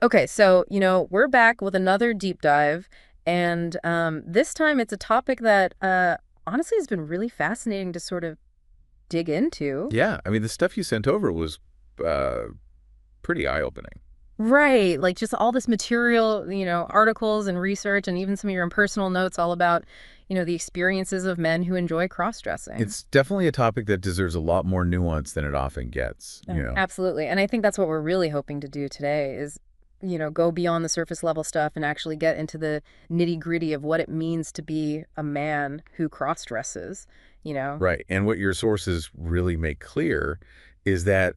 Okay, so, we're back with another deep dive, and this time it's a topic that honestly has been really fascinating to sort of dig into. Yeah, I mean, the stuff you sent over was uh, pretty eye-opening. Right, like just all this material, articles and research, and even some of your own personal notes all about, the experiences of men who enjoy cross-dressing. It's definitely a topic that deserves a lot more nuance than it often gets, Yeah, absolutely. And I think that's what we're really hoping to do today is, go beyond the surface level stuff and actually get into the nitty-gritty of what it means to be a man who cross-dresses, you know? Right. And what your sources really make clear is that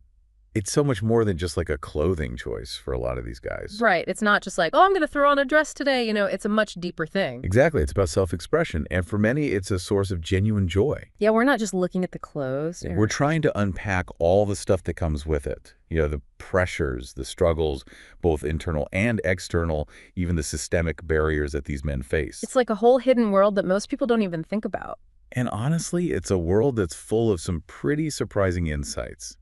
it's so much more than just like a clothing choice for a lot of these guys. Right. It's not just like, oh, I'm going to throw on a dress today. It's a much deeper thing. Exactly. It's about self-expression. And for many, it's a source of genuine joy. Yeah, we're not just looking at the clothes. We're trying to unpack all the stuff that comes with it. The pressures, the struggles, both internal and external, even the systemic barriers that these men face. It's like a whole hidden world that most people don't even think about. And honestly, it's a world that's full of some pretty surprising insights,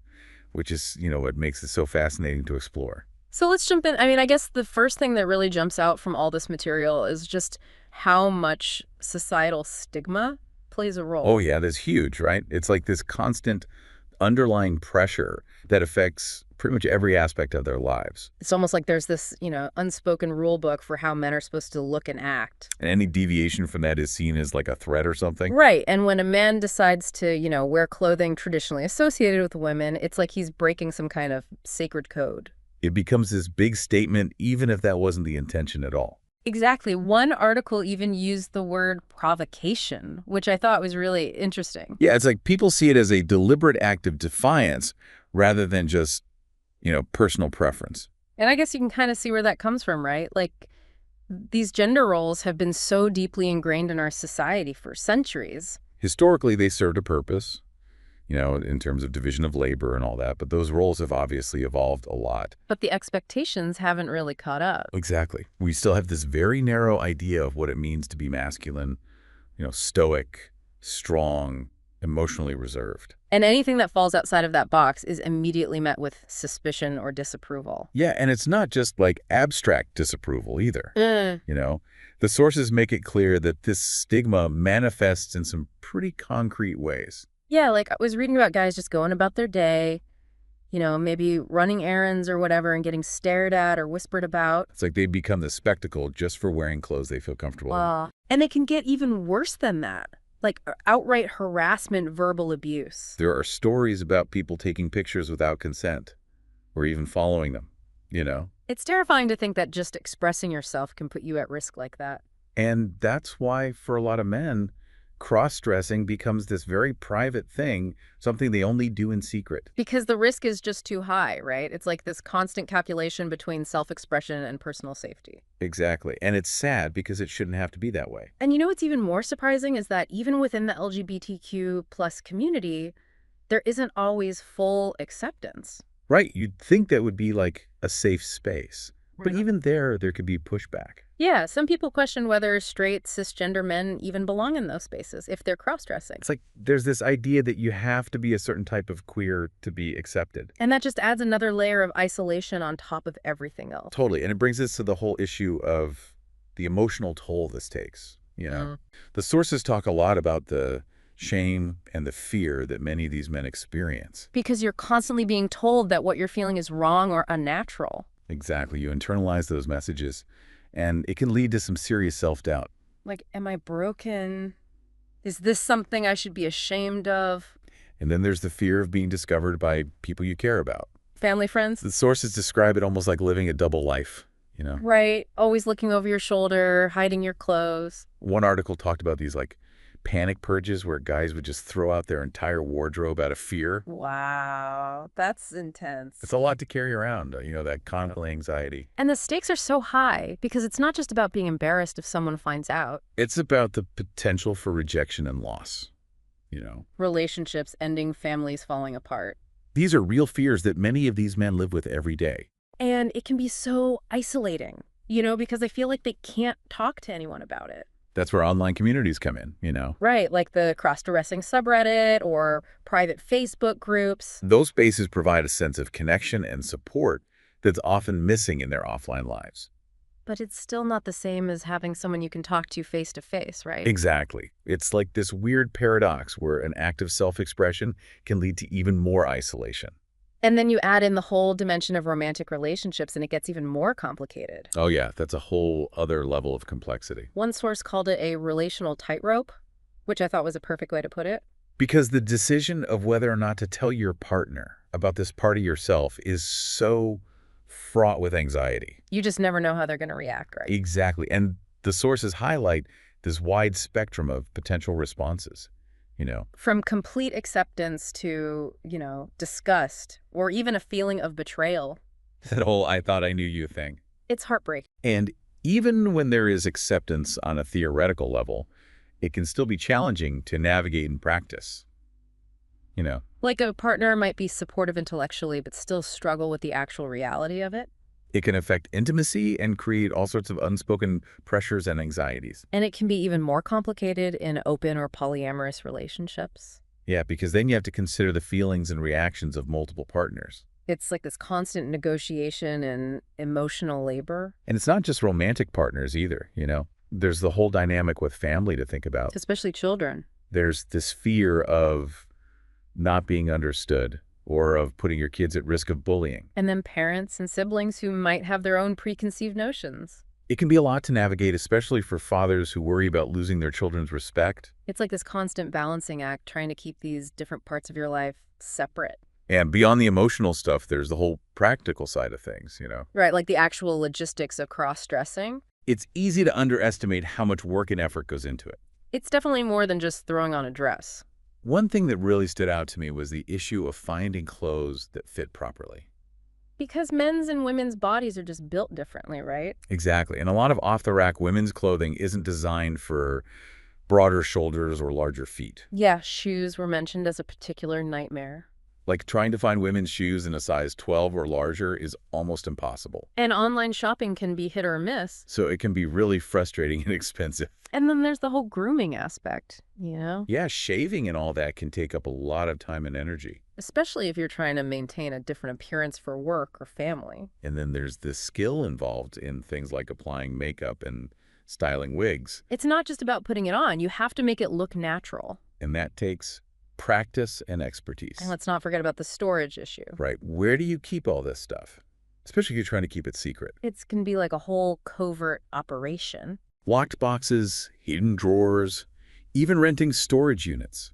which is, what makes it so fascinating to explore. So let's jump in. I mean, I guess the first thing that really jumps out from all this material is just how much societal stigma plays a Oh, role. yeah, that's huge, right? It's like this constant underlying pressure that affects pretty much every aspect of their lives. It's almost like there's this, unspoken rule book for how men are supposed to look and act. And any deviation from that is seen as like a threat or something. Right. And when a man decides to, wear clothing traditionally associated with women, it's like he's breaking some kind of sacred code. It becomes this big statement, even if that wasn't the intention at all. Exactly. One article even used the word provocation, which I thought was really interesting. Yeah, it's like people see it as a deliberate act of defiance rather than just, personal preference. And I guess you can kind of see where that comes from, right? Like, these gender roles have been so deeply ingrained in our society for centuries. Historically, they served a purpose, in terms of division of labor and all that, but those roles have obviously evolved a lot. But the expectations haven't really caught up. Exactly. We still have this very narrow idea of what it means to be masculine, stoic, strong, emotionally reserved. And anything that falls outside of that box is immediately met with suspicion or disapproval. Yeah, and it's not just like abstract disapproval either. Mm. The sources make it clear that this stigma manifests in some pretty concrete ways. Yeah, like I was reading about guys just going about their day, maybe running errands or whatever and getting stared at or whispered about. It's like they become the spectacle just for wearing clothes they feel comfortable in. And it can get even worse than that, like outright harassment, verbal abuse. There are stories about people taking pictures without consent or even following them. It's terrifying to think that just expressing yourself can put you at risk like that. And that's why, for a lot of men, cross-dressing becomes this very private thing, something they only do in secret. Because the risk is just too high, right? It's like this constant calculation between self-expression and personal safety. Exactly. And it's sad because it shouldn't have to be that way. And what's even more surprising is that even within the LGBTQ plus community, there isn't always full acceptance. Right. You'd think that would be like a safe space. But Right. even there could be pushback. Yeah, some people question whether straight, cisgender men even belong in those spaces if they're cross-dressing. It's like there's this idea that you have to be a certain type of queer to be accepted. And that just adds another layer of isolation on top of everything else. Totally. And it brings us to the whole issue of the emotional toll this takes. The sources talk a lot about the shame and the fear that many of these men experience. Because you're constantly being told that what you're feeling is wrong or unnatural. Exactly. You internalize those messages, and it can lead to some serious self-doubt. Like, am I broken? Is this something I should be ashamed of? And then there's the fear of being discovered by people you care about. Family, friends? The sources describe it almost like living a double life. Right. Always looking over your shoulder, hiding your clothes. One article talked about these like panic purges where guys would just throw out their entire wardrobe out of fear. Wow, that's intense. It's a lot to carry around, that constant anxiety. And the stakes are so high because it's not just about being embarrassed if someone finds out. It's about the potential for rejection and loss. Relationships ending, families falling apart. These are real fears that many of these men live with every day. And it can be so isolating, because they feel like they can't talk to anyone about it. That's where online communities come in. Right, like the cross-dressing subreddit or private Facebook groups. Those spaces provide a sense of connection and support that's often missing in their offline lives. But it's still not the same as having someone you can talk to face to face, right? Exactly. It's like this weird paradox where an act of self-expression can lead to even more isolation. And then you add in the whole dimension of romantic relationships and it gets even more complicated. Oh yeah, that's a whole other level of complexity. One source called it a relational tightrope, which I thought was a perfect way to put it. Because the decision of whether or not to tell your partner about this part of yourself is so fraught with anxiety. You just never know how they're going to react, right? Exactly. And the sources highlight this wide spectrum of potential responses, you know. From complete acceptance to, disgust, or even a feeling of betrayal. That whole "I thought I knew you" thing. It's heartbreaking. And even when there is acceptance on a theoretical level, it can still be challenging to navigate in practice. You know, Like a partner might be supportive intellectually, but still struggle with the actual reality of it. it can affect intimacy and create all sorts of unspoken pressures and anxieties. And it can be even more complicated in open or polyamorous relationships. Yeah, because then you have to consider the feelings and reactions of multiple partners. It's like this constant negotiation and emotional labor, And it's not just romantic partners either, you know. There's the whole dynamic with family to think about. especially children. There's this fear of not being understood or of putting your kids at risk of bullying. And then parents and siblings who might have their own preconceived notions. It can be a lot to navigate, especially for fathers who worry about losing their children's respect. It's like this constant balancing act trying to keep these different parts of your life separate. And beyond the emotional stuff, there's the whole practical side of things, you know. Right, like the actual logistics of cross-dressing. It's easy to underestimate how much work and effort goes into it. It's definitely more than just throwing on a dress. One thing that really stood out to me was the issue of finding clothes that fit properly. Because men's and women's bodies are just built differently, right? Exactly. And a lot of off-the-rack women's clothing isn't designed for broader shoulders or larger feet. Yeah, shoes were mentioned as a particular nightmare. Like trying to find women's shoes in a size 12 or larger is almost impossible. And online shopping can be hit or miss. So it can be really frustrating and expensive. And then there's the whole grooming aspect. Yeah, shaving and all that can take up a lot of time and energy. Especially if you're trying to maintain a different appearance for work or family. And then there's the skill involved in things like applying makeup and styling wigs. It's not just about putting it on. You have to make it look natural. And that takes practice and expertise. And let's not forget about the storage issue. Right. Where do you keep all this stuff? Especially if you're trying to keep it secret. It can be like a whole covert operation. Locked boxes, hidden drawers, even renting storage units.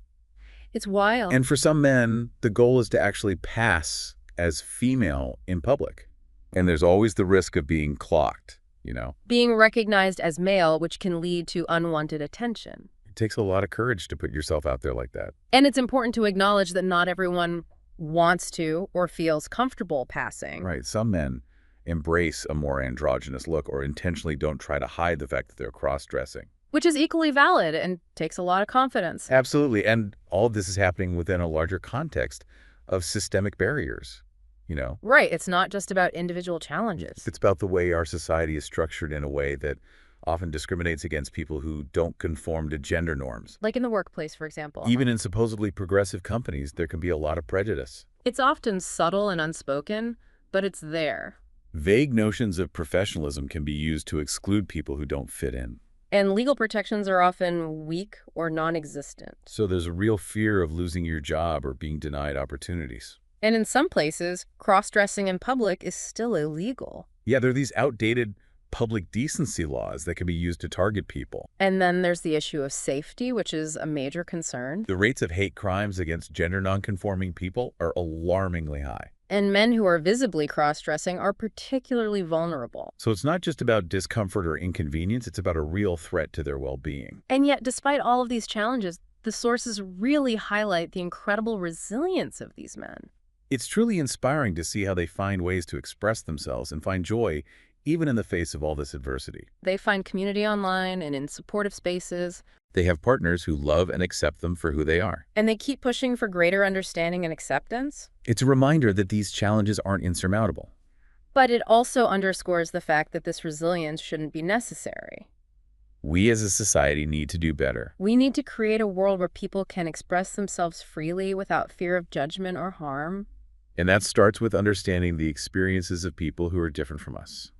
It's wild. And for some men, the goal is to actually pass as female in public. And there's always the risk of being clocked, you know. Being recognized as male, which can lead to unwanted attention. It takes a lot of courage to put yourself out there like that. And it's important to acknowledge that not everyone wants to or feels comfortable passing. Right. Some men embrace a more androgynous look or intentionally don't try to hide the fact that they're cross-dressing. Which is equally valid and takes a lot of confidence. Absolutely. And all of this is happening within a larger context of systemic barriers, you know. Right. It's not just about individual challenges. It's about the way our society is structured in a way that often discriminates against people who don't conform to gender norms. Like in the workplace, for example. Even in supposedly progressive companies, there can be a lot of prejudice. It's often subtle and unspoken, but it's there. Vague notions of professionalism can be used to exclude people who don't fit in. And legal protections are often weak or non-existent. So there's a real fear of losing your job or being denied opportunities. And in some places, cross-dressing in public is still illegal. Yeah, there are these outdated public decency laws that can be used to target people. And then there's the issue of safety, which is a major concern. The rates of hate crimes against gender nonconforming people are alarmingly high. And men who are visibly cross-dressing are particularly vulnerable. So it's not just about discomfort or inconvenience, it's about a real threat to their well-being. And yet, despite all of these challenges, the sources really highlight the incredible resilience of these men. It's truly inspiring to see how they find ways to express themselves and find joy even in the face of all this adversity. They find community online and in supportive spaces. They have partners who love and accept them for who they are. And they keep pushing for greater understanding and acceptance. It's a reminder that these challenges aren't insurmountable. But it also underscores the fact that this resilience shouldn't be necessary. We as a society need to do better. We need to create a world where people can express themselves freely without fear of judgment or harm. And that starts with understanding the experiences of people who are different from us.